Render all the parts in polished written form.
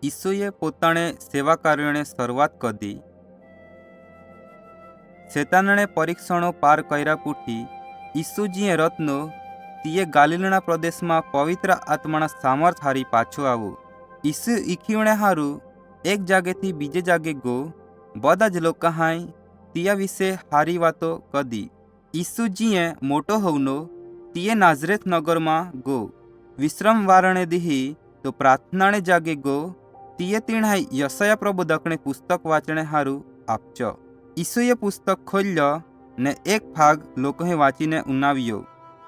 ઈસુએ પોતાણે સેવા કાર્યને શરૂઆત કરી। શેતાનણે પરીક્ષણો પાર કર્યા પૂઠી ઈસુજીએ રત્નો તીએ ગાલિલના પ્રદેશમાં પવિત્ર આત્માના સામર્થ હારી પાછો આવો। ઈસુ ઈખીવણે હારું એક જાગેથી બીજે જાગે ગો। બધા જ લોકો હાઈ તિયા વિશે હારી વાતો કદી। ઈસુજીએ મોટો હોવનો તીએ નાઝરેથ નગરમાં ગો। વિશ્રમ વારણે દીહી તો પ્રાર્થનાને જાગે ગો। તીએ તીણાઈ યશયા પ્રબોધકને પુસ્તક વાંચણે હારું આપજો। ઈસુએ પુસ્તક ખોલ્યો ને એક ભાગ લોકોએ વાંચીને ઉનાવ્યો।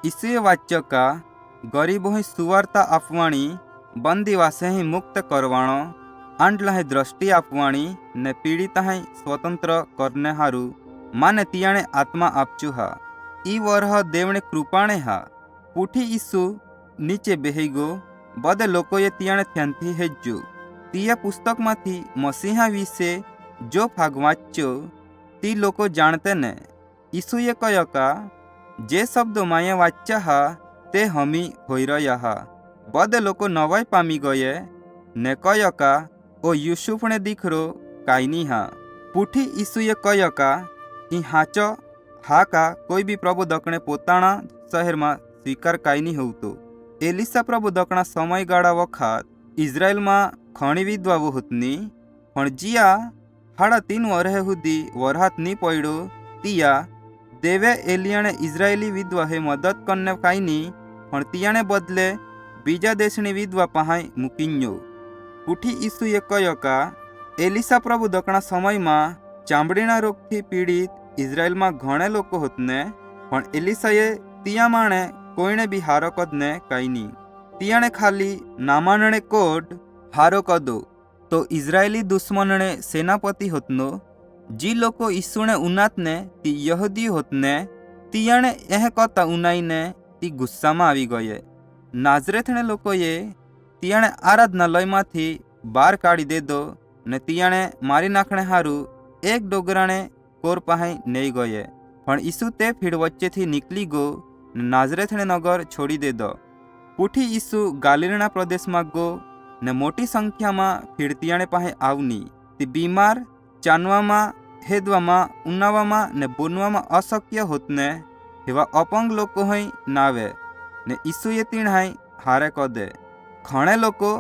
ઈસુએ વાંચ્યો કા ગરીબોએ સુવાર્તા આપવાણી, બંદીવાસે મુક્ત કરવાણો, આંડલાહે દ્રષ્ટિ આપવાણી ને પીડિતાહે સ્વતંત્ર કરને હારું માને તિયાણે આત્મા આપજો હા। ઈ વરહ દેવણે કૃપાણે હા। પૂઠી ઈસુ નીચે બેહી ગો। બધે લોકોએ તિયાણે ધ્યાનથી હેજો। તીએ પુસ્તકમાંથી મસીહા વિશે જો ભાગ વાંચ્યો તી લોકો જાણતે ને। ઈસુએ કહ્યો કા જે શબ્દો માએ વાંચ્યા હા તે હમી હોઈ રહ્યા હા। બધે લોકો નવાઈ પામી ગયે ને કહ્યો કા ઓ યુસુફને દીકરો કાંઈ હા। પૂઠી ઈસુએ કહ્યો કા ઈ હાચો હા કા કોઈ બી પ્રબોધકને પોતાના શહેરમાં સ્વીકાર કાંઈ હોતો। એલિસા પ્રબોધકના સમયગાળા વખત ઇઝરાયલમાં ઘણી વિધવાઓ હોતની, પણ જ્યાં 3.5 વર્ષ સુધી વરહાત ની પડ્યો तिया देवे एलियाने इजरायली विधवा हे मदद करने काईनी पण तियाने बदले बीजा देशनी विधवा पहाय मूकीन्यो। पूठी ईसुए कह्यो का एलिसा प्रबोधकना समय में चामड़ीना रोग थी पीड़ित इजरायल में घणे लोग होतने, पण एलिसाए तिया माणे कोईने भी हारो कदने काईनी। तियाने खाली नामानने कोड हारो कदो तो इजरायली दुश्मनने सेनापति होतनो। जी लोग ईसुने उन्नातने ती यहूदी होतने तियाने एह कहता उनाईने ती गुस्सा में आवी गये। नाजरेथने लोकोए तियाने आराधनालय मांथी बार काढ़ी दे दो ने तियाने मारी नाखणे हारू एक डोगराने कोर पाहे नहीं गये। पण ईसु ते भीड़ वच्चेथी निकली गो ने नाजरेथने नगर छोड़ी दे दो। पूठी ईसु गालिलना प्रदेश में गो ने मोटी संख्या में भीड़ तियाने पाहे आवनी। ती बीमार चानवामा हेदवामा उन्नावामा ने बोनवामा अशक्य होतने एवा अपंग लोको हई नावे ने ईसुए तीणाई हारे कदे। घणे लोको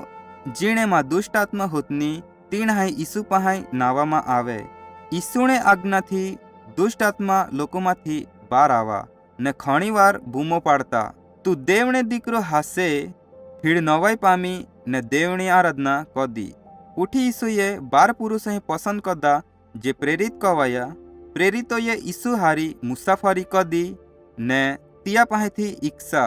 जीणे में दुष्ट आत्मा होतनी तीणाई ईसु पहाई नावामा आवे। ईसुने आज्ञा थी दुष्ट आत्मा लोकोमांथी बार आवा ने घणी वार बूमो पाड़ता तू देवने दीकरो हासे। भीड़ नवाई पामी ने देवनी आराधना कदी। पूठी ईसुए 12 पुरुषों पसंद कदा जे प्रेरित कवाया। प्रेरितोए ईसु हारी मुसाफरी कदी ने तिया पाहेथी इच्छा